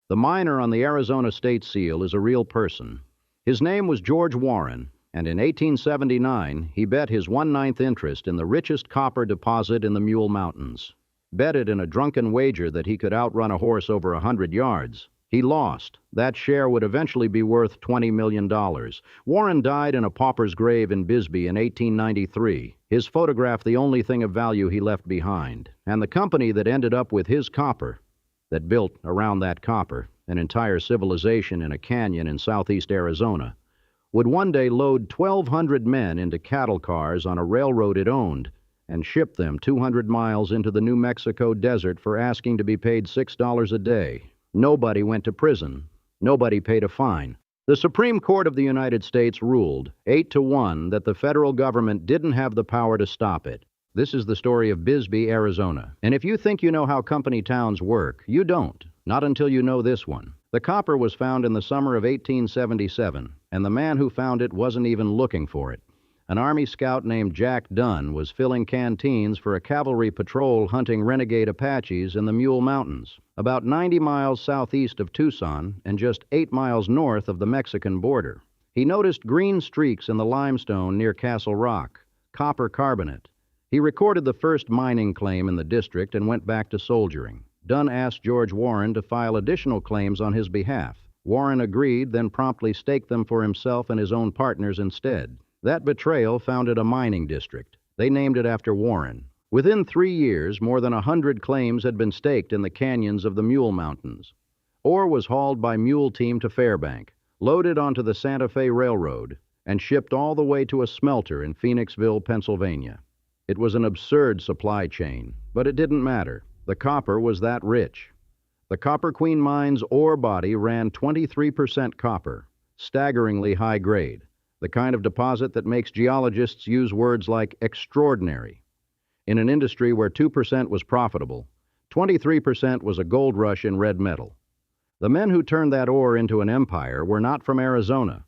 The miner on the Arizona state seal is a real person. His name was George Warren, and in 1879 he bet his 1/9 interest in the richest copper deposit in the Mule Mountains. Bet it in a drunken wager that he could outrun a horse over 100 yards. He lost. That share would eventually be worth $20 million. Warren died in a pauper's grave in Bisbee in 1893. His photograph the only thing of value he left behind. And the company that ended up with his copper, that built around that copper an entire civilization in a canyon in southeast Arizona, would one day load 1,200 men into cattle cars on a railroad it owned and ship them 200 miles into the New Mexico desert for asking to be paid $6 a day. Nobody went to prison. Nobody paid a fine. The Supreme Court of the United States ruled 8-1 that the federal government didn't have the power to stop it. This is the story of Bisbee, Arizona. And if you think you know how company towns work, you don't. Not until you know this one. The copper was found in the summer of 1877, and the man who found it wasn't even looking for it. An Army scout named Jack Dunn was filling canteens for a cavalry patrol hunting renegade Apaches in the Mule Mountains, about 90 miles southeast of Tucson and just 8 miles north of the Mexican border. He noticed green streaks in the limestone near Castle Rock, copper carbonate. He recorded the first mining claim in the district and went back to soldiering. Dunn asked George Warren to file additional claims on his behalf. Warren agreed, then promptly staked them for himself and his own partners instead. That betrayal founded a mining district. They named it after Warren. Within 3 years, more than 100 claims had been staked in the canyons of the Mule Mountains. Ore was hauled by mule team to Fairbank, loaded onto the Santa Fe Railroad, and shipped all the way to a smelter in Phoenixville, Pennsylvania. It was an absurd supply chain, but it didn't matter. The copper was that rich. The Copper Queen Mine's ore body ran 23% copper, staggeringly high grade, the kind of deposit that makes geologists use words like extraordinary. In an industry where 2% was profitable, 23% was a gold rush in red metal. The men who turned that ore into an empire were not from Arizona.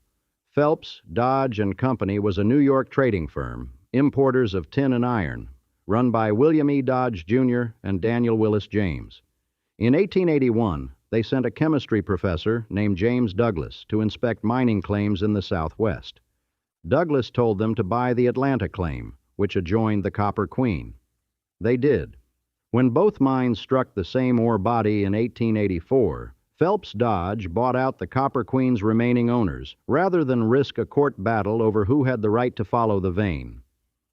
Phelps Dodge Company was a New York trading firm, importers of tin and iron, run by William E. Dodge, Jr. and Daniel Willis James. In 1881, they sent a chemistry professor named James Douglas to inspect mining claims in the Southwest. Douglas told them to buy the Atlanta claim, which adjoined the Copper Queen. They did. When both mines struck the same ore body in 1884, Phelps Dodge bought out the Copper Queen's remaining owners, rather than risk a court battle over who had the right to follow the vein.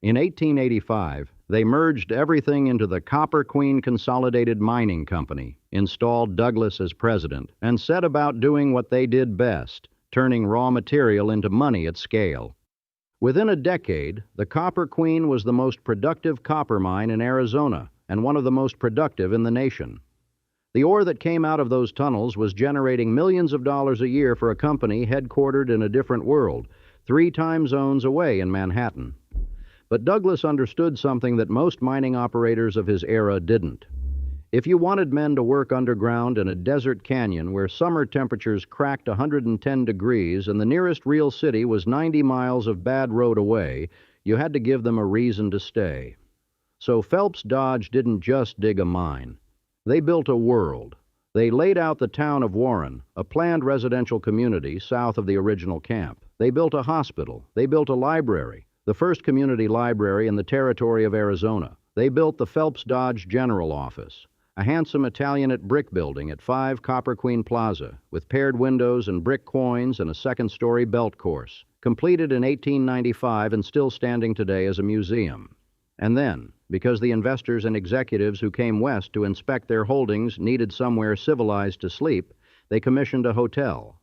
In 1885, they merged everything into the Copper Queen Consolidated Mining Company, installed Douglas as president, and set about doing what they did best, turning raw material into money at scale. Within a decade, the Copper Queen was the most productive copper mine in Arizona and one of the most productive in the nation. The ore that came out of those tunnels was generating millions of dollars a year for a company headquartered in a different world, 3 time zones away in Manhattan. But Douglas understood something that most mining operators of his era didn't. If you wanted men to work underground in a desert canyon where summer temperatures cracked 110 degrees and the nearest real city was 90 miles of bad road away, you had to give them a reason to stay. So Phelps Dodge didn't just dig a mine. They built a world. They laid out the town of Warren, a planned residential community south of the original camp. They built a hospital. They built a library, the first community library in the territory of Arizona. They built the Phelps Dodge General Office, a handsome Italianate brick building at 5 Copper Queen Plaza, with paired windows and brick coins and a second-story belt course, completed in 1895 and still standing today as a museum. And then, because the investors and executives who came west to inspect their holdings needed somewhere civilized to sleep, they commissioned a hotel.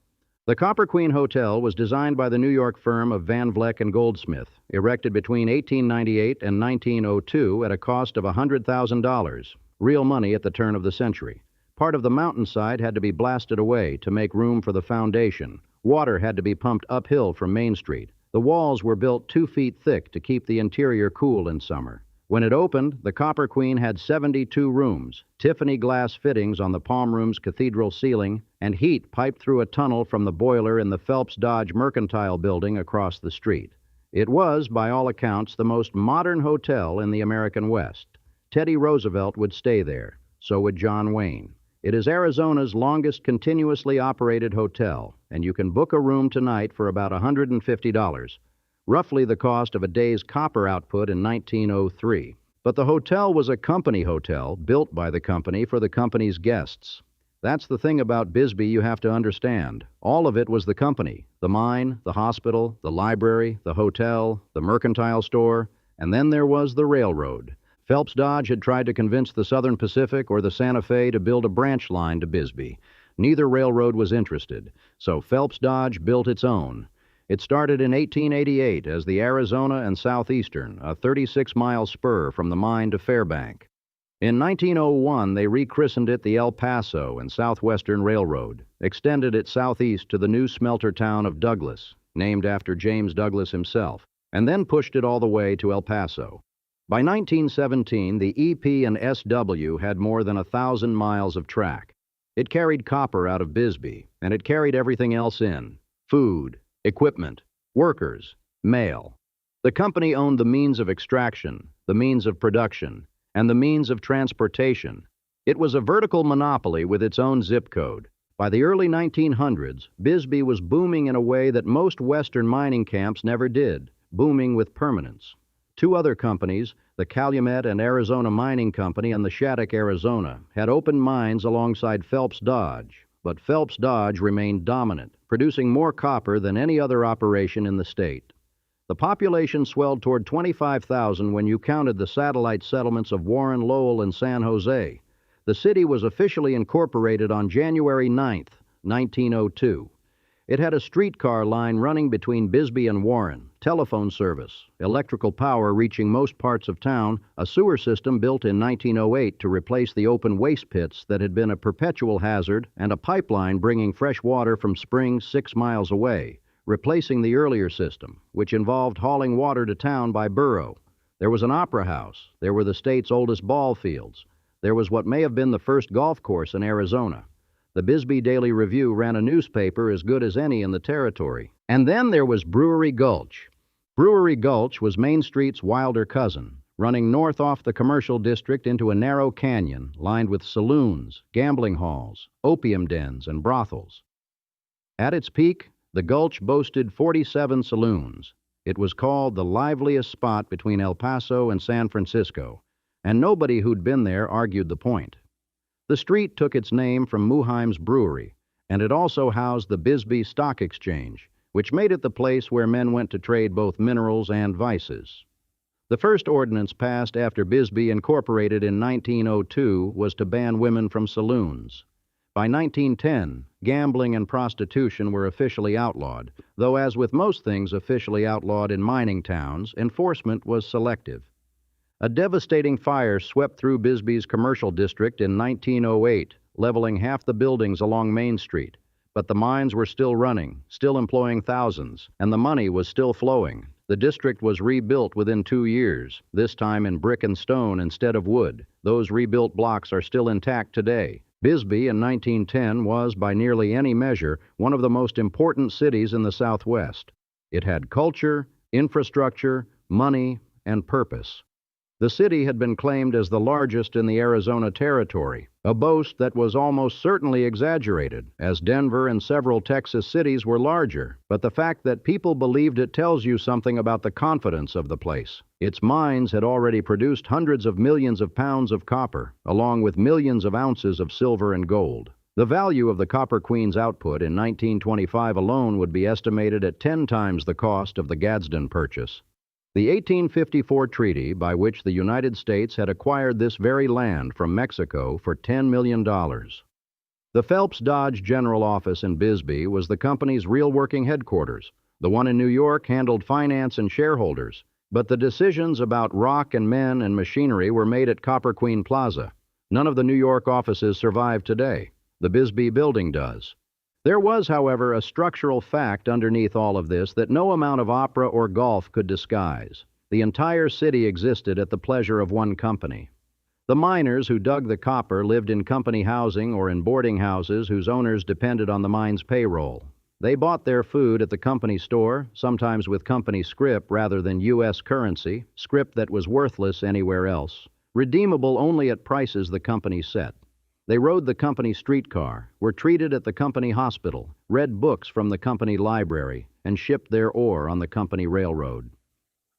The Copper Queen Hotel was designed by the New York firm of Van Vleck and Goldsmith, erected between 1898 and 1902 at a cost of $100,000, real money at the turn of the century. Part of the mountainside had to be blasted away to make room for the foundation. Water had to be pumped uphill from Main Street. The walls were built 2 feet thick to keep the interior cool in summer. When it opened, the Copper Queen had 72 rooms, Tiffany glass fittings on the Palm Room's cathedral ceiling, and heat piped through a tunnel from the boiler in the Phelps Dodge Mercantile building across the street. It was, by all accounts, the most modern hotel in the American West. Teddy Roosevelt would stay there. So would John Wayne. It is Arizona's longest continuously operated hotel, and you can book a room tonight for about $150, roughly the cost of a day's copper output in 1903. But the hotel was a company hotel built by the company for the company's guests. That's the thing about Bisbee you have to understand. All of it was the company: the mine, the hospital, the library, the hotel, the mercantile store, and then there was the railroad. Phelps Dodge had tried to convince the Southern Pacific or the Santa Fe to build a branch line to Bisbee. Neither railroad was interested, so Phelps Dodge built its own. It started in 1888 as the Arizona and Southeastern, a 36-mile spur from the mine to Fairbank. In 1901, they rechristened it the El Paso and Southwestern Railroad, extended it southeast to the new smelter town of Douglas, named after James Douglas himself, and then pushed it all the way to El Paso. By 1917, the EP and SW had more than 1,000 miles of track. It carried copper out of Bisbee, and it carried everything else in: food, equipment, workers, mail. The company owned the means of extraction, the means of production, and the means of transportation. It was a vertical monopoly with its own zip code. By the early 1900s, Bisbee was booming in a way that most Western mining camps never did, booming with permanence. Two other companies, the Calumet and Arizona Mining Company and the Shattuck, Arizona, had opened mines alongside Phelps Dodge, but Phelps Dodge remained dominant, producing more copper than any other operation in the state. The population swelled toward 25,000 when you counted the satellite settlements of Warren, Lowell, and San Jose. The city was officially incorporated on January 9, 1902. It had a streetcar line running between Bisbee and Warren, telephone service, electrical power reaching most parts of town, a sewer system built in 1908 to replace the open waste pits that had been a perpetual hazard, and a pipeline bringing fresh water from springs 6 miles away, replacing the earlier system, which involved hauling water to town by burro. There was an opera house. There were the state's oldest ball fields. There was what may have been the first golf course in Arizona. The Bisbee Daily Review ran a newspaper as good as any in the territory. And then there was Brewery Gulch. Brewery Gulch was Main Street's wilder cousin, running north off the commercial district into a narrow canyon lined with saloons, gambling halls, opium dens, and brothels. At its peak, the Gulch boasted 47 saloons. It was called the liveliest spot between El Paso and San Francisco, and nobody who'd been there argued the point. The street took its name from Muheim's Brewery, and it also housed the Bisbee Stock Exchange, which made it the place where men went to trade both minerals and vices. The first ordinance passed after Bisbee incorporated in 1902 was to ban women from saloons. By 1910, gambling and prostitution were officially outlawed, though as with most things officially outlawed in mining towns, enforcement was selective. A devastating fire swept through Bisbee's commercial district in 1908, leveling half the buildings along Main Street. But the mines were still running, still employing thousands, and the money was still flowing. The district was rebuilt within 2 years, this time in brick and stone instead of wood. Those rebuilt blocks are still intact today. Bisbee in 1910 was, by nearly any measure, one of the most important cities in the Southwest. It had culture, infrastructure, money, and purpose. The city had been claimed as the largest in the Arizona Territory, a boast that was almost certainly exaggerated, as Denver and several Texas cities were larger. But the fact that people believed it tells you something about the confidence of the place. Its mines had already produced hundreds of millions of pounds of copper, along with millions of ounces of silver and gold. The value of the Copper Queen's output in 1925 alone would be estimated at 10 times the cost of the Gadsden purchase. The 1854 treaty, by which the United States had acquired this very land from Mexico for $10 million. The Phelps Dodge General Office in Bisbee was the company's real working headquarters. The one in New York handled finance and shareholders, but the decisions about rock and men and machinery were made at Copper Queen Plaza. None of the New York offices survive today. The Bisbee building does. There was, however, a structural fact underneath all of this that no amount of opera or golf could disguise. The entire city existed at the pleasure of one company. The miners who dug the copper lived in company housing or in boarding houses whose owners depended on the mine's payroll. They bought their food at the company store, sometimes with company scrip rather than U.S. currency, scrip that was worthless anywhere else, redeemable only at prices the company set. They rode the company streetcar, were treated at the company hospital, read books from the company library, and shipped their ore on the company railroad.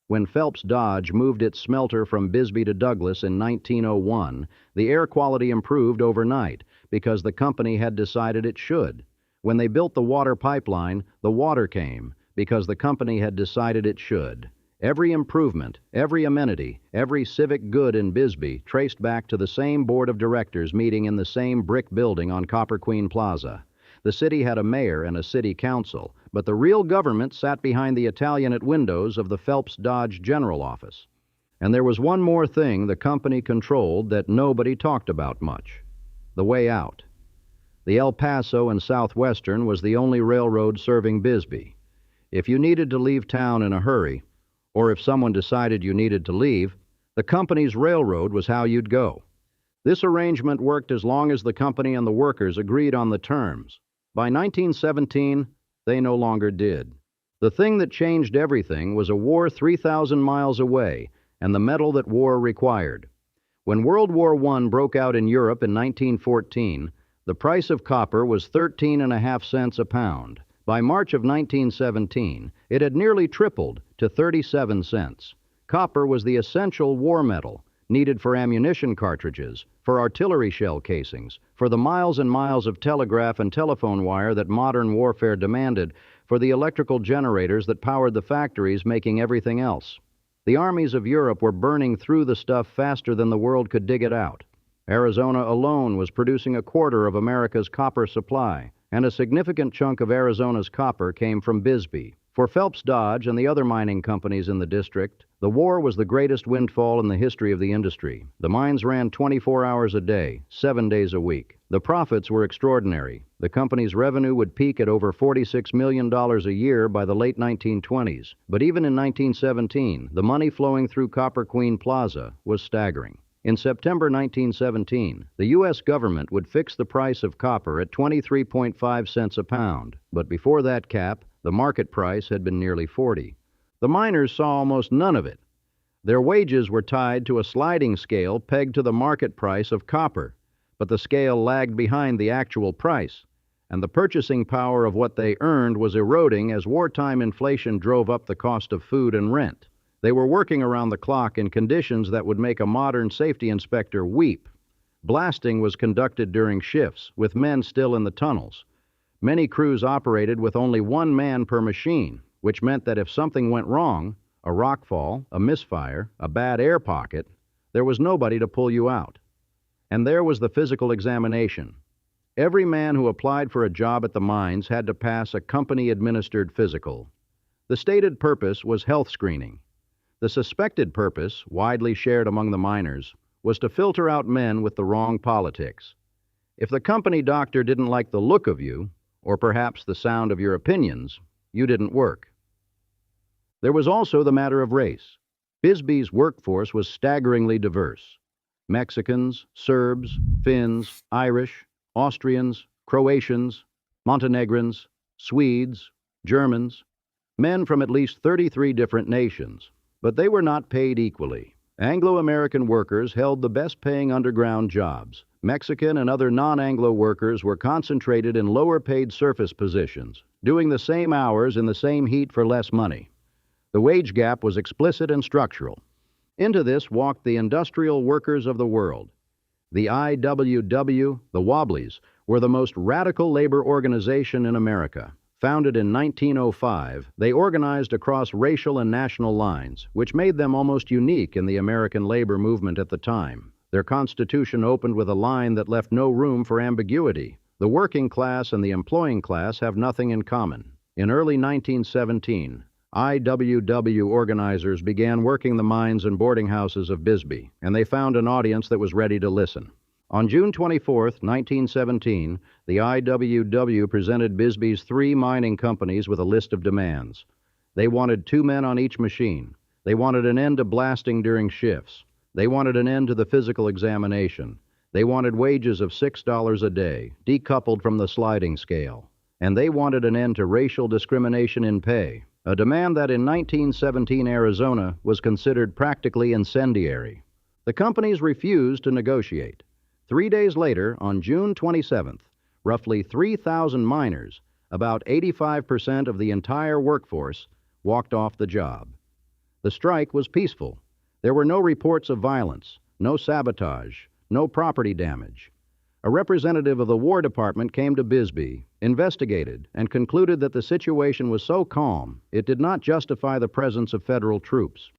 When Phelps Dodge moved its smelter from Bisbee to Douglas in 1901, the air quality improved overnight because the company had decided it should. When they built the water pipeline, the water came because the company had decided it should. Every improvement, every amenity, every civic good in Bisbee traced back to the same board of directors meeting in the same brick building on Copper Queen Plaza. The city had a mayor and a city council, but the real government sat behind the Italianate windows of the Phelps Dodge General Office. And there was one more thing the company controlled that nobody talked about much: the way out. The El Paso and Southwestern was the only railroad serving Bisbee. If you needed to leave town in a hurry, or if someone decided you needed to leave, the company's railroad was how you'd go. This arrangement worked as long as the company and the workers agreed on the terms. By 1917, they no longer did. The thing that changed everything was a war 3,000 miles away and the metal that war required. When World War I broke out in Europe in 1914, the price of copper was 13.5 cents a pound. By March of 1917, it had nearly tripled to 37 cents. Copper was the essential war metal, needed for ammunition cartridges, for artillery shell casings, for the miles and miles of telegraph and telephone wire that modern warfare demanded, for the electrical generators that powered the factories making everything else. The armies of Europe were burning through the stuff faster than the world could dig it out. Arizona alone was producing a quarter of America's copper supply, and a significant chunk of Arizona's copper came from Bisbee. For Phelps Dodge and the other mining companies in the district, the war was the greatest windfall in the history of the industry. The mines ran 24 hours a day, 7 days a week. The profits were extraordinary. The company's revenue would peak at over $46 million a year by the late 1920s. But even in 1917, the money flowing through Copper Queen Plaza was staggering. In September 1917, the U.S. government would fix the price of copper at 23.5 cents a pound. But before that cap, the market price had been nearly 40. The miners saw almost none of it. Their wages were tied to a sliding scale pegged to the market price of copper, but the scale lagged behind the actual price, and the purchasing power of what they earned was eroding as wartime inflation drove up the cost of food and rent. They were working around the clock in conditions that would make a modern safety inspector weep. Blasting was conducted during shifts, with men still in the tunnels. Many crews operated with only one man per machine, which meant that if something went wrong, a rockfall, a misfire, a bad air pocket, there was nobody to pull you out. And there was the physical examination. Every man who applied for a job at the mines had to pass a company-administered physical. The stated purpose was health screening. The suspected purpose, widely shared among the miners, was to filter out men with the wrong politics. If the company doctor didn't like the look of you, or perhaps the sound of your opinions, you didn't work. There was also the matter of race. Bisbee's workforce was staggeringly diverse. Mexicans, Serbs, Finns, Irish, Austrians, Croatians, Montenegrins, Swedes, Germans, men from at least 33 different nations. But they were not paid equally. Anglo-American workers held the best-paying underground jobs. Mexican and other non-Anglo workers were concentrated in lower-paid surface positions, doing the same hours in the same heat for less money. The wage gap was explicit and structural. Into this walked the industrial workers of the world. The IWW, the Wobblies, were the most radical labor organization in America. Founded in 1905, they organized across racial and national lines, which made them almost unique in the American labor movement at the time. Their constitution opened with a line that left no room for ambiguity. The working class and the employing class have nothing in common. In early 1917, IWW organizers began working the mines and boarding houses of Bisbee, and they found an audience that was ready to listen. On June 24, 1917, the IWW presented Bisbee's 3 mining companies with a list of demands. They wanted 2 men on each machine. They wanted an end to blasting during shifts. They wanted an end to the physical examination. They wanted wages of $6 a day, decoupled from the sliding scale. And they wanted an end to racial discrimination in pay, a demand that in 1917 Arizona was considered practically incendiary. The companies refused to negotiate. 3 days later, on June 27th, roughly 3,000 miners, about 85% of the entire workforce, walked off the job. The strike was peaceful. There were no reports of violence, no sabotage, no property damage. A representative of the War Department came to Bisbee, investigated, and concluded that the situation was so calm it did not justify the presence of federal troops.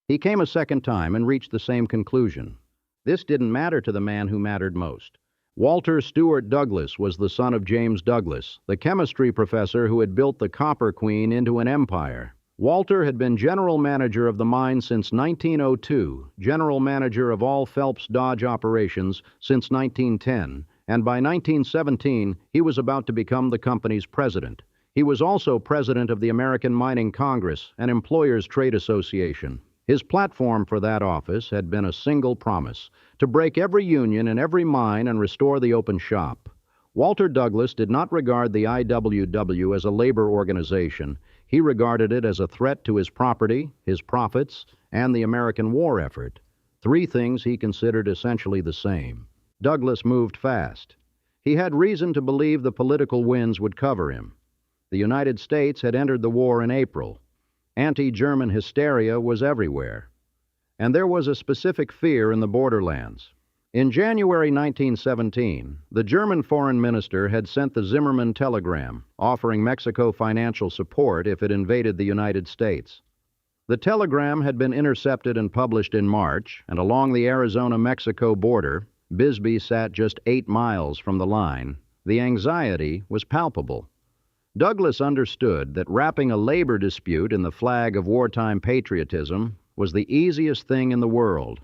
He came a second time and reached the same conclusion. This didn't matter to the man who mattered most. Walter Stewart Douglas was the son of James Douglas, the chemistry professor who had built the Copper Queen into an empire. Walter had been general manager of the mine since 1902, general manager of all Phelps Dodge operations since 1910, and by 1917 he was about to become the company's president. He was also president of the American Mining Congress, an employers' trade association. His platform for that office had been a single promise: to break every union in every mine and restore the open shop. Walter Douglas did not regard the IWW as a labor organization. He regarded it as a threat to his property, his profits, and the American war effort. Three things he considered essentially the same. Douglas moved fast. He had reason to believe the political winds would cover him. The United States had entered the war in April. Anti-German hysteria was everywhere. And there was a specific fear in the borderlands. In January 1917, the German foreign minister had sent the Zimmermann telegram, offering Mexico financial support if it invaded the United States. The telegram had been intercepted and published in March, and along the Arizona-Mexico border, Bisbee sat just 8 miles from the line. The anxiety was palpable. Douglas understood that wrapping a labor dispute in the flag of wartime patriotism was the easiest thing in the world.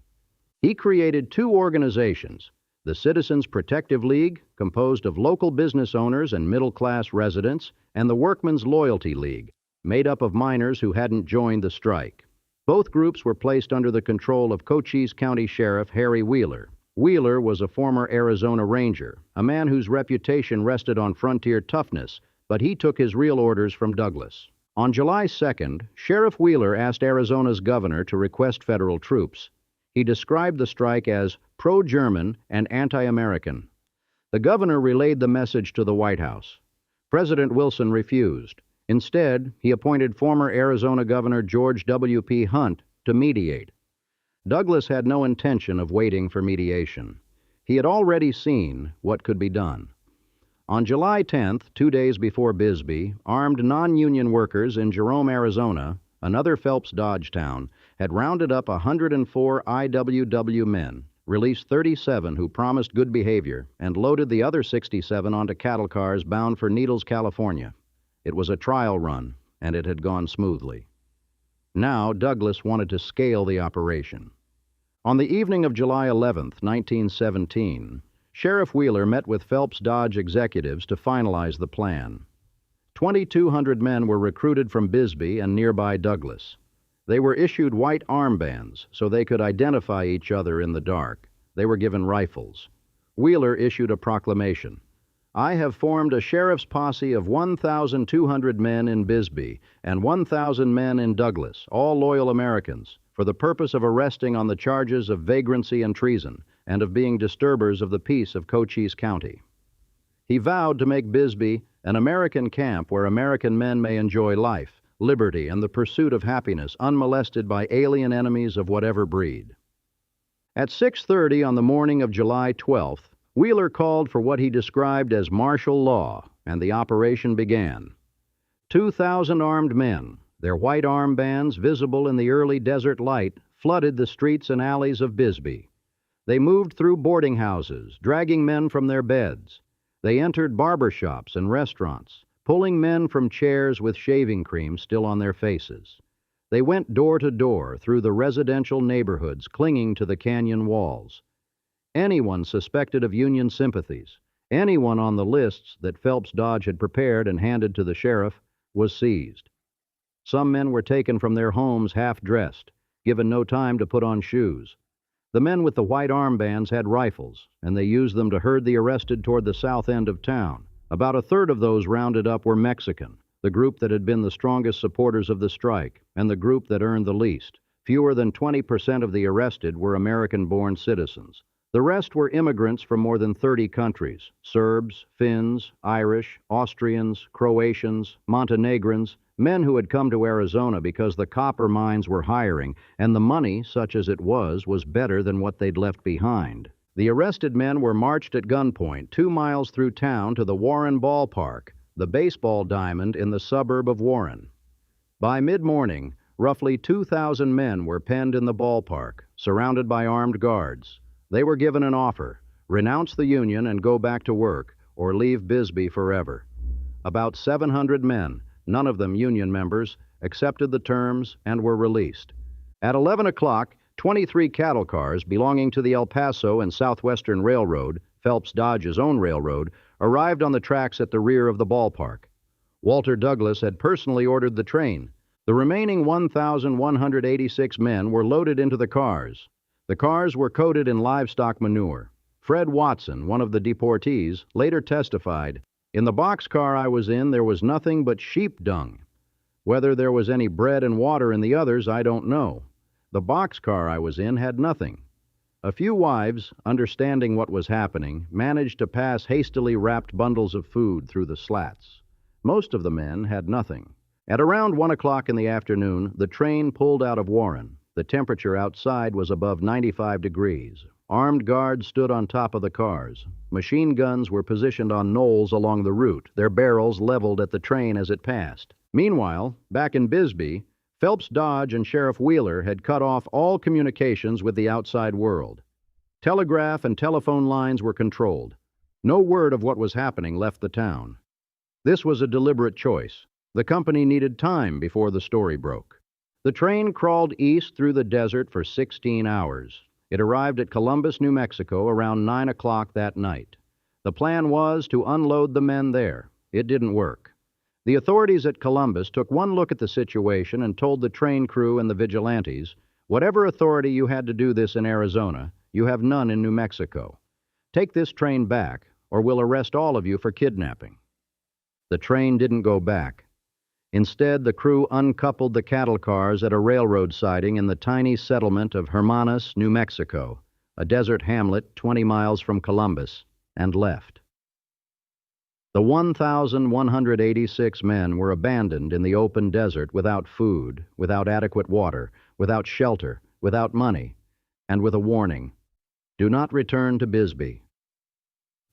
He created 2 organizations: the Citizens Protective League, composed of local business owners and middle-class residents, and the Workmen's Loyalty League, made up of miners who hadn't joined the strike. Both groups were placed under the control of Cochise County Sheriff Harry Wheeler. Wheeler was a former Arizona Ranger, a man whose reputation rested on frontier toughness, but he took his real orders from Douglas. On July 2nd, Sheriff Wheeler asked Arizona's governor to request federal troops. He described the strike as pro-German and anti-American. The governor relayed the message to the White House. President Wilson refused. Instead, he appointed former Arizona Governor George W.P. Hunt to mediate. Douglas had no intention of waiting for mediation. He had already seen what could be done. On July 10th, 2 days before Bisbee, armed non-union workers in Jerome, Arizona, another Phelps Dodge town, had rounded up 104 IWW men, released 37 who promised good behavior, and loaded the other 67 onto cattle cars bound for Needles, California. It was a trial run, and it had gone smoothly. Now Douglas wanted to scale the operation. On the evening of July 11th, 1917, Sheriff Wheeler met with Phelps Dodge executives to finalize the plan. 2,200 men were recruited from Bisbee and nearby Douglas. They were issued white armbands so they could identify each other in the dark. They were given rifles. Wheeler issued a proclamation: "I have formed a sheriff's posse of 1,200 men in Bisbee and 1,000 men in Douglas, all loyal Americans, for the purpose of arresting on the charges of vagrancy and treason, and of being disturbers of the peace of Cochise County." He vowed to make Bisbee an American camp where American men may enjoy life, liberty, and the pursuit of happiness unmolested by alien enemies of whatever breed. At 6:30 on the morning of July 12th, Wheeler called for what he described as martial law, and the operation began. 2,000 armed men, their white armbands visible in the early desert light, flooded the streets and alleys of Bisbee. They moved through boarding houses, dragging men from their beds. They entered barber shops and restaurants, pulling men from chairs with shaving cream still on their faces. They went door to door through the residential neighborhoods clinging to the canyon walls. Anyone suspected of Union sympathies, anyone on the lists that Phelps Dodge had prepared and handed to the sheriff, was seized. Some men were taken from their homes half-dressed, given no time to put on shoes. The men with the white armbands had rifles, and they used them to herd the arrested toward the south end of town. About a third of those rounded up were Mexican, the group that had been the strongest supporters of the strike, and the group that earned the least. Fewer than 20% of the arrested were American-born citizens. The rest were immigrants from more than 30 countries: Serbs, Finns, Irish, Austrians, Croatians, Montenegrins, men who had come to Arizona because the copper mines were hiring, and the money, such as it was better than what they'd left behind. The arrested men were marched at gunpoint 2 miles through town to the Warren Ballpark, the baseball diamond in the suburb of Warren. By mid-morning, roughly 2,000 men were penned in the ballpark, surrounded by armed guards. They were given an offer: renounce the Union and go back to work, or leave Bisbee forever. About 700 men, none of them Union members, accepted the terms and were released. At 11 o'clock, 23 cattle cars belonging to the El Paso and Southwestern Railroad, Phelps Dodge's own railroad, arrived on the tracks at the rear of the ballpark. Walter Douglas had personally ordered the train. The remaining 1,186 men were loaded into the cars. The cars were coated in livestock manure. Fred Watson, one of the deportees, later testified, "In the boxcar I was in, there was nothing but sheep dung. Whether there was any bread and water in the others, I don't know. The boxcar I was in had nothing." A few wives, understanding what was happening, managed to pass hastily wrapped bundles of food through the slats. Most of the men had nothing. At around 1 o'clock in the afternoon, the train pulled out of Warren. The temperature outside was above 95 degrees. Armed guards stood on top of the cars. Machine guns were positioned on knolls along the route, their barrels leveled at the train as it passed. Meanwhile, back in Bisbee, Phelps Dodge and Sheriff Wheeler had cut off all communications with the outside world. Telegraph and telephone lines were controlled. No word of what was happening left the town. This was a deliberate choice. The company needed time before the story broke. The train crawled east through the desert for 16 hours. It arrived at Columbus, New Mexico around 9 o'clock that night. The plan was to unload the men there. It didn't work. The authorities at Columbus took one look at the situation and told the train crew and the vigilantes, "Whatever authority you had to do this in Arizona, you have none in New Mexico. Take this train back, or we'll arrest all of you for kidnapping." The train didn't go back. Instead, the crew uncoupled the cattle cars at a railroad siding in the tiny settlement of Hermanas, New Mexico, a desert hamlet 20 miles from Columbus, and left. The 1,186 men were abandoned in the open desert without food, without adequate water, without shelter, without money, and with a warning: do not return to Bisbee.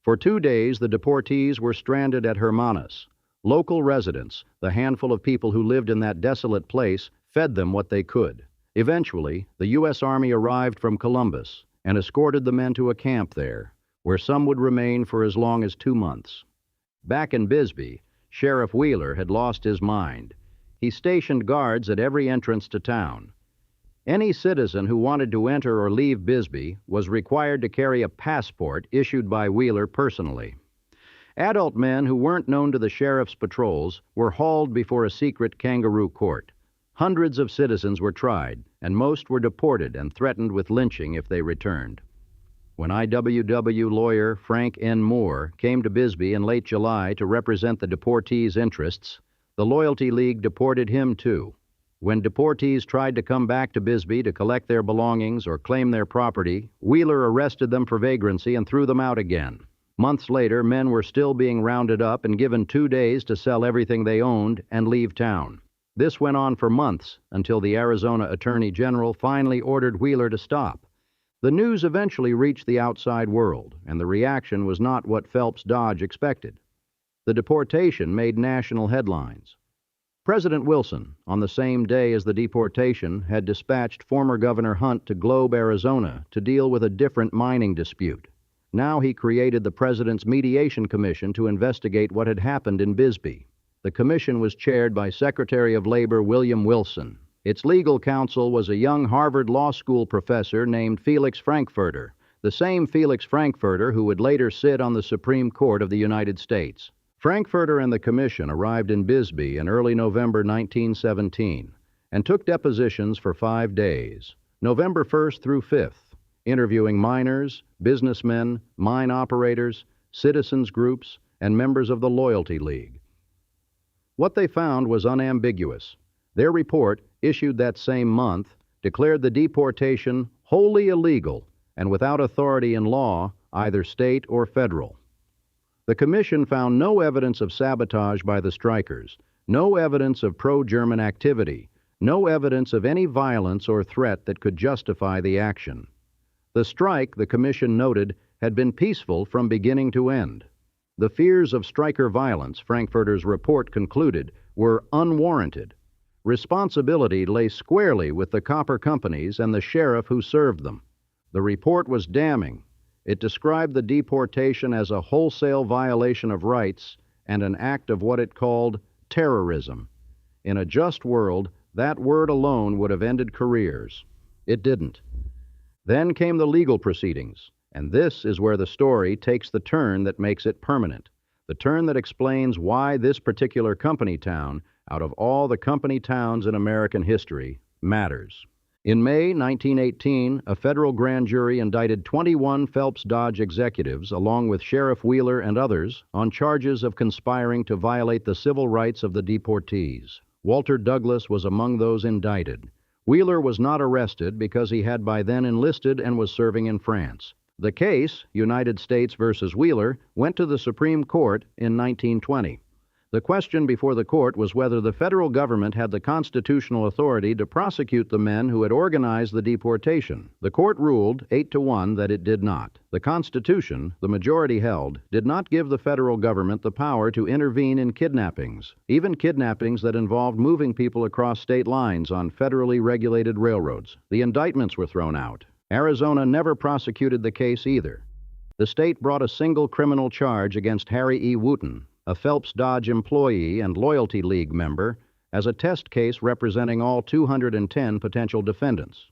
For 2 days, the deportees were stranded at Hermanas. Local residents, the handful of people who lived in that desolate place, fed them what they could. Eventually, the U.S. Army arrived from Columbus and escorted the men to a camp there, where some would remain for as long as 2 months. Back in Bisbee, Sheriff Wheeler had lost his mind. He stationed guards at every entrance to town. Any citizen who wanted to enter or leave Bisbee was required to carry a passport issued by Wheeler personally. Adult men who weren't known to the sheriff's patrols were hauled before a secret kangaroo court. Hundreds of citizens were tried, and most were deported and threatened with lynching if they returned. When IWW lawyer Frank N. Moore came to Bisbee in late July to represent the deportees' interests, the Loyalty League deported him too. When deportees tried to come back to Bisbee to collect their belongings or claim their property, Wheeler arrested them for vagrancy and threw them out again. Months later, men were still being rounded up and given 2 days to sell everything they owned and leave town. This went on for months until the Arizona Attorney General finally ordered Wheeler to stop. The news eventually reached the outside world, and the reaction was not what Phelps Dodge expected. The deportation made national headlines. President Wilson, on the same day as the deportation, had dispatched former Governor Hunt to Globe, Arizona, to deal with a different mining dispute. Now he created the President's Mediation Commission to investigate what had happened in Bisbee. The commission was chaired by Secretary of Labor William Wilson. Its legal counsel was a young Harvard Law School professor named Felix Frankfurter, the same Felix Frankfurter who would later sit on the Supreme Court of the United States. Frankfurter and the commission arrived in Bisbee in early November 1917 and took depositions for 5 days, November 1st through 5th, interviewing miners, businessmen, mine operators, citizens groups, and members of the Loyalty League. What they found was unambiguous. Their report, issued that same month, declared the deportation wholly illegal and without authority in law, either state or federal. The commission found no evidence of sabotage by the strikers, no evidence of pro-German activity, no evidence of any violence or threat that could justify the action. The strike, the commission noted, had been peaceful from beginning to end. The fears of striker violence, Frankfurter's report concluded, were unwarranted. Responsibility lay squarely with the copper companies and the sheriff who served them. The report was damning. It described the deportation as a wholesale violation of rights and an act of what it called terrorism. In a just world, that word alone would have ended careers. It didn't. Then came the legal proceedings, and this is where the story takes the turn that makes it permanent, the turn that explains why this particular company town, out of all the company towns in American history, matters. In May 1918, a federal grand jury indicted 21 Phelps Dodge executives, along with Sheriff Wheeler and others, on charges of conspiring to violate the civil rights of the deportees. Walter Douglas was among those indicted. Wheeler was not arrested because he had by then enlisted and was serving in France. The case, United States versus Wheeler, went to the Supreme Court in 1920. The question before the court was whether the federal government had the constitutional authority to prosecute the men who had organized the deportation. The court ruled 8-1 that it did not. The Constitution, the majority held, did not give the federal government the power to intervene in kidnappings, even kidnappings that involved moving people across state lines on federally regulated railroads. The indictments were thrown out. Arizona never prosecuted the case either. The state brought a single criminal charge against Harry E. Wooten, a Phelps Dodge employee and Loyalty League member, as a test case representing all 210 potential defendants.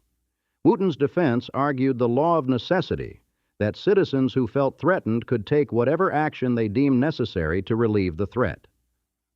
Wooten's defense argued the law of necessity, that citizens who felt threatened could take whatever action they deemed necessary to relieve the threat.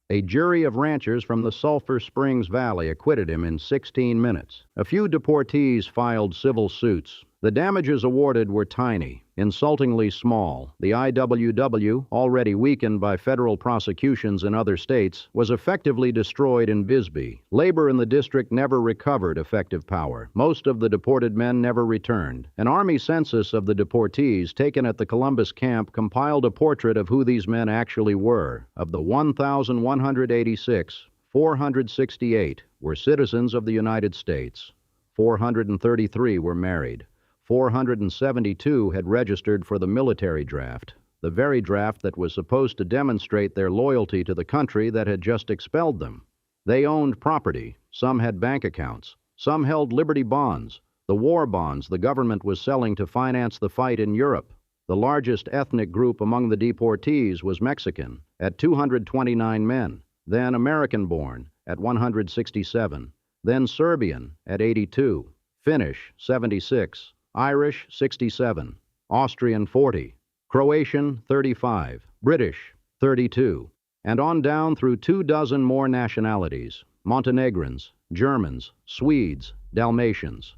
A jury of ranchers from the Sulphur Springs Valley acquitted him in 16 minutes. A few deportees filed civil suits. The damages awarded were tiny, insultingly small. The IWW, already weakened by federal prosecutions in other states, was effectively destroyed in Bisbee. Labor in the district never recovered effective power. Most of the deported men never returned. An Army census of the deportees taken at the Columbus camp compiled a portrait of who these men actually were. Of the 1,186, 468 were citizens of the United States. 433 were married. 472 had registered for the military draft, the very draft that was supposed to demonstrate their loyalty to the country that had just expelled them. They owned property. Some had bank accounts. Some held Liberty bonds, the war bonds the government was selling to finance the fight in Europe. The largest ethnic group among the deportees was Mexican, at 229 men, then American-born, at 167, then Serbian, at 82, Finnish, 76, Irish, 67, Austrian, 40, Croatian, 35, British, 32, and on down through 24 more nationalities, Montenegrins, Germans, Swedes, Dalmatians.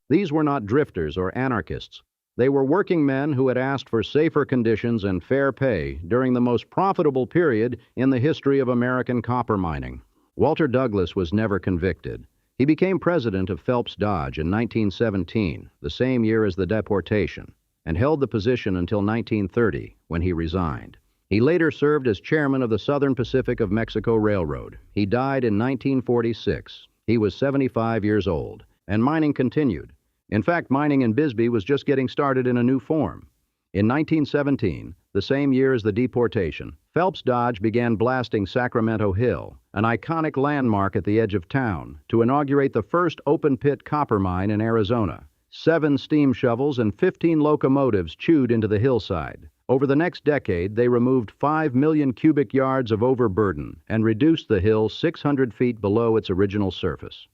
These were not drifters or anarchists. They were working men who had asked for safer conditions and fair pay during the most profitable period in the history of American copper mining. Walter Douglas was never convicted. He became president of Phelps Dodge in 1917, the same year as the deportation, and held the position until 1930, when he resigned. He later served as chairman of the Southern Pacific of Mexico Railroad. He died in 1946. He was 75 years old, and mining continued. In fact, mining in Bisbee was just getting started in a new form. In 1917, the same year as the deportation, Phelps Dodge began blasting Sacramento Hill, an iconic landmark at the edge of town, to inaugurate the first open-pit copper mine in Arizona. 7 steam shovels and 15 locomotives chewed into the hillside. Over the next decade, they removed 5 million cubic yards of overburden and reduced the hill 600 feet below its original surface.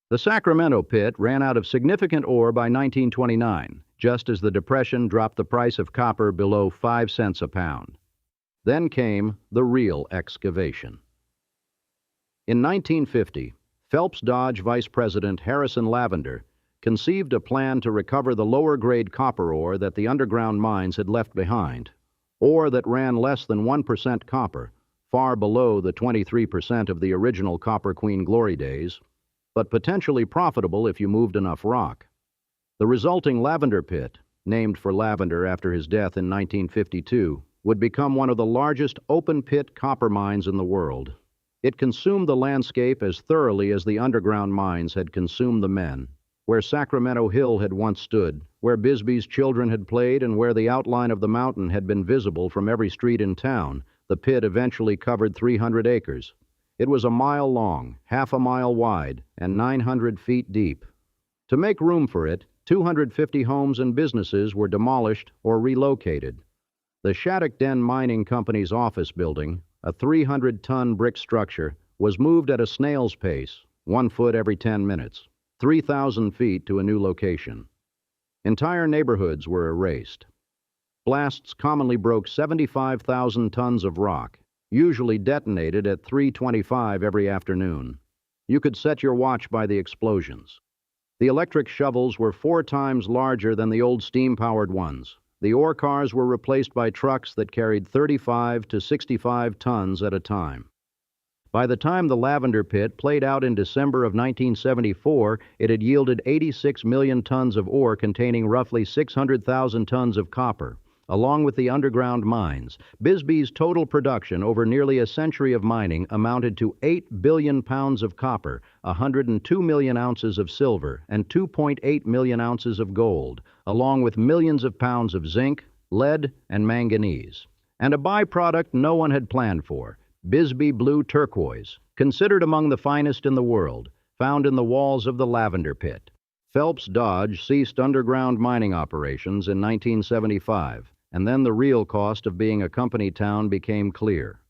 The Sacramento pit ran out of significant ore by 1929, just as the Depression dropped the price of copper below 5 cents a pound. Then came the real excavation. In 1950, Phelps Dodge Vice President Harrison Lavender conceived a plan to recover the lower-grade copper ore that the underground mines had left behind, ore that ran less than 1% copper, far below the 23% of the original Copper Queen glory days, but potentially profitable if you moved enough rock. The resulting lavender pit, named for lavender after his death in 1952, would become one of the largest open-pit copper mines in the world. It consumed the landscape as thoroughly as the underground mines had consumed the men. Where Sacramento Hill had once stood, where Bisbee's children had played, and where the outline of the mountain had been visible from every street in town, the pit eventually covered 300 acres. It was a mile long, half a mile wide, and 900 feet deep. To make room for it, 250 homes and businesses were demolished or relocated. The Shattuck Den Mining Company's office building, a 300-ton brick structure, was moved at a snail's pace, 1 foot every 10 minutes, 3,000 feet to a new location. Entire neighborhoods were erased. Blasts commonly broke 75,000 tons of rock, usually detonated at 3:25 every afternoon. You could set your watch by the explosions. The electric shovels were 4 times larger than the old steam-powered ones. The ore cars were replaced by trucks that carried 35 to 65 tons at a time. By the time the lavender pit played out in December of 1974, it had yielded 86 million tons of ore containing roughly 600,000 tons of copper. Along with the underground mines, Bisbee's total production over nearly a century of mining amounted to 8 billion pounds of copper, 102 million ounces of silver, and 2.8 million ounces of gold, along with millions of pounds of zinc, lead, and manganese. And a byproduct no one had planned for, Bisbee blue turquoise, considered among the finest in the world, found in the walls of the lavender pit. Phelps Dodge ceased underground mining operations in 1975, and then the real cost of being a company town became clear.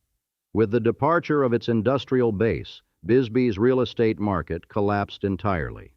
With the departure of its industrial base, Bisbee's real estate market collapsed entirely.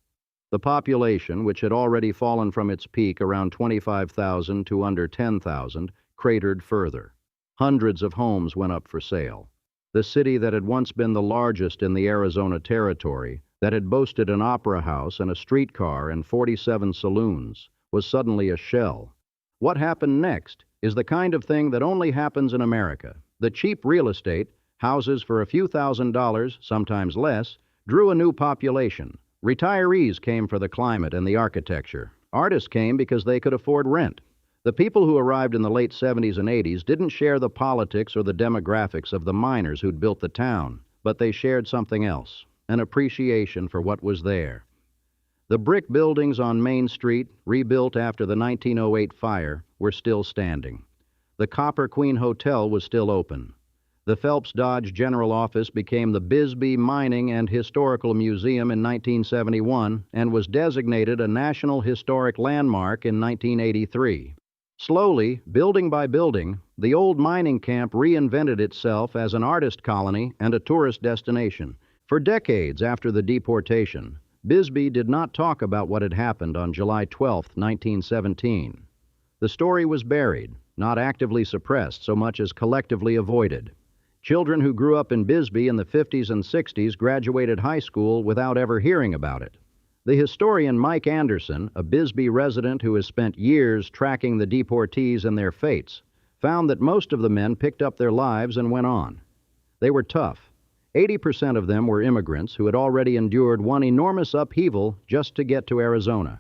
The population, which had already fallen from its peak around 25,000 to under 10,000, cratered further. Hundreds of homes went up for sale. The city that had once been the largest in the Arizona Territory, that had boasted an opera house and a streetcar and 47 saloons, was suddenly a shell. What happened next is the kind of thing that only happens in America. The cheap real estate, houses for a few $1,000s, sometimes less, drew a new population. Retirees came for the climate and the architecture. Artists came because they could afford rent. The people who arrived in the late 70s and 80s didn't share the politics or the demographics of the miners who'd built the town, but they shared something else, an appreciation for what was there. The brick buildings on Main Street, rebuilt after the 1908 fire, were still standing. The Copper Queen Hotel was still open. The Phelps Dodge General Office became the Bisbee Mining and Historical Museum in 1971 and was designated a National Historic Landmark in 1983. Slowly, building by building, the old mining camp reinvented itself as an artist colony and a tourist destination. For decades after the deportation, Bisbee did not talk about what had happened on July 12, 1917. The story was buried, not actively suppressed so much as collectively avoided. Children who grew up in Bisbee in the 50s and 60s graduated high school without ever hearing about it. The historian Mike Anderson, a Bisbee resident who has spent years tracking the deportees and their fates, found that most of the men picked up their lives and went on. They were tough. 80% of them were immigrants who had already endured one enormous upheaval just to get to Arizona.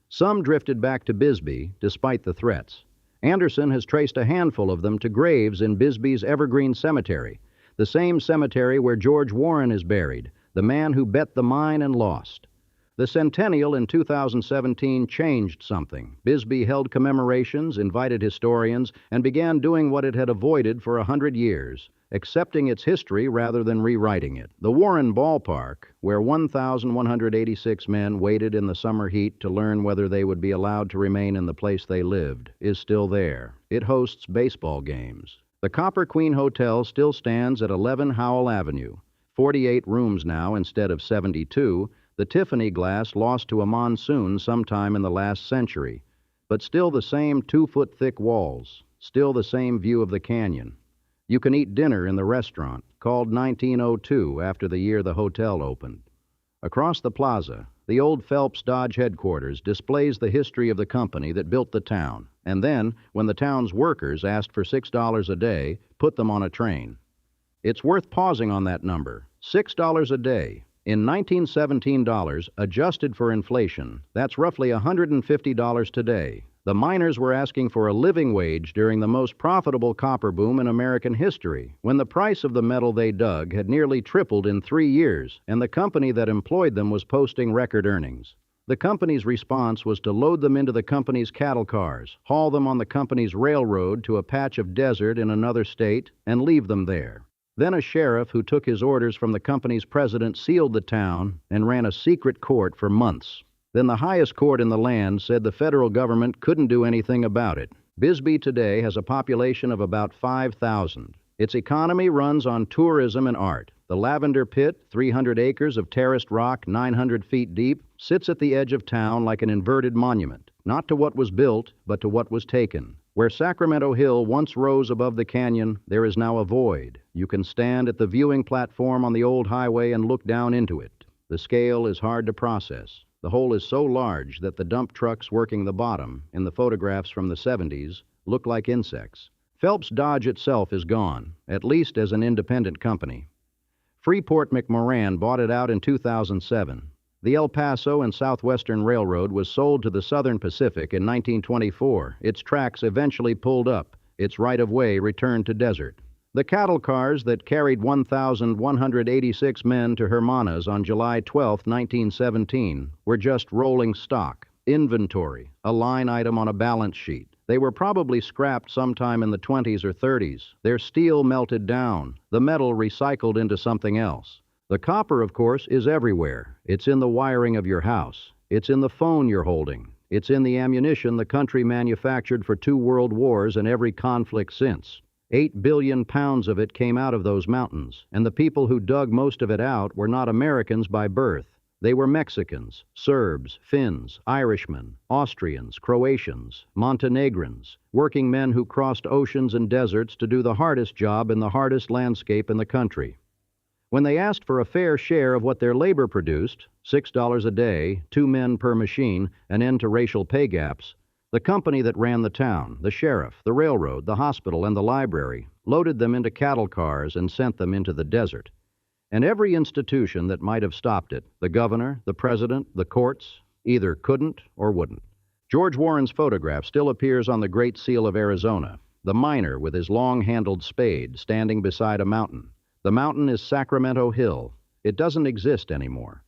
Some drifted back to Bisbee, despite the threats. Anderson has traced a handful of them to graves in Bisbee's Evergreen Cemetery, the same cemetery where George Warren is buried, the man who bet the mine and lost. The centennial in 2017 changed something. Bisbee held commemorations, invited historians, and began doing what it had avoided for 100 years, accepting its history rather than rewriting it. The Warren Ballpark, where 1,186 men waited in the summer heat to learn whether they would be allowed to remain in the place they lived, is still there. It hosts baseball games. The Copper Queen Hotel still stands at 11 Howell Avenue, 48 rooms now instead of 72, the Tiffany glass lost to a monsoon sometime in the last century, but still the same 2-foot-thick walls, still the same view of the canyon. You can eat dinner in the restaurant, called 1902 after the year the hotel opened. Across the plaza, the old Phelps Dodge headquarters displays the history of the company that built the town, and then, when the town's workers asked for $6 a day, put them on a train. It's worth pausing on that number, $6 a day. In 1917 dollars, adjusted for inflation, that's roughly $150 today. The miners were asking for a living wage during the most profitable copper boom in American history, when the price of the metal they dug had nearly tripled in 3 years, and the company that employed them was posting record earnings. The company's response was to load them into the company's cattle cars, haul them on the company's railroad to a patch of desert in another state, and leave them there. Then a sheriff who took his orders from the company's president sealed the town and ran a secret court for months. Then the highest court in the land said the federal government couldn't do anything about it. Bisbee today has a population of about 5,000. Its economy runs on tourism and art. The Lavender Pit, 300 acres of terraced rock 900 feet deep, sits at the edge of town like an inverted monument, not to what was built, but to what was taken. Where Sacramento Hill once rose above the canyon, there is now a void. You can stand at the viewing platform on the old highway and look down into it. The scale is hard to process. The hole is so large that the dump trucks working the bottom, in the photographs from the 70s, look like insects. Phelps Dodge itself is gone, at least as an independent company. Freeport-McMoran bought it out in 2007. The El Paso and Southwestern Railroad was sold to the Southern Pacific in 1924. Its tracks eventually pulled up. Its right-of-way returned to desert. The cattle cars that carried 1,186 men to Hermanas on July 12, 1917, were just rolling stock, inventory, a line item on a balance sheet. They were probably scrapped sometime in the 20s or 30s. Their steel melted down, the metal recycled into something else. The copper, of course, is everywhere. It's in the wiring of your house. It's in the phone you're holding. It's in the ammunition the country manufactured for 2 world wars and every conflict since. 8 billion pounds of it came out of those mountains, and the people who dug most of it out were not Americans by birth. They were Mexicans, Serbs, Finns, Irishmen, Austrians, Croatians, Montenegrins, working men who crossed oceans and deserts to do the hardest job in the hardest landscape in the country. When they asked for a fair share of what their labor produced, $6 a day, 2 men per machine, an end to racial pay gaps, the company that ran the town, the sheriff, the railroad, the hospital, and the library, loaded them into cattle cars and sent them into the desert. And every institution that might have stopped it, the governor, the president, the courts, either couldn't or wouldn't. George Warren's photograph still appears on the Great Seal of Arizona, the miner with his long-handled spade standing beside a mountain. The mountain is Sacramento Hill. It doesn't exist anymore.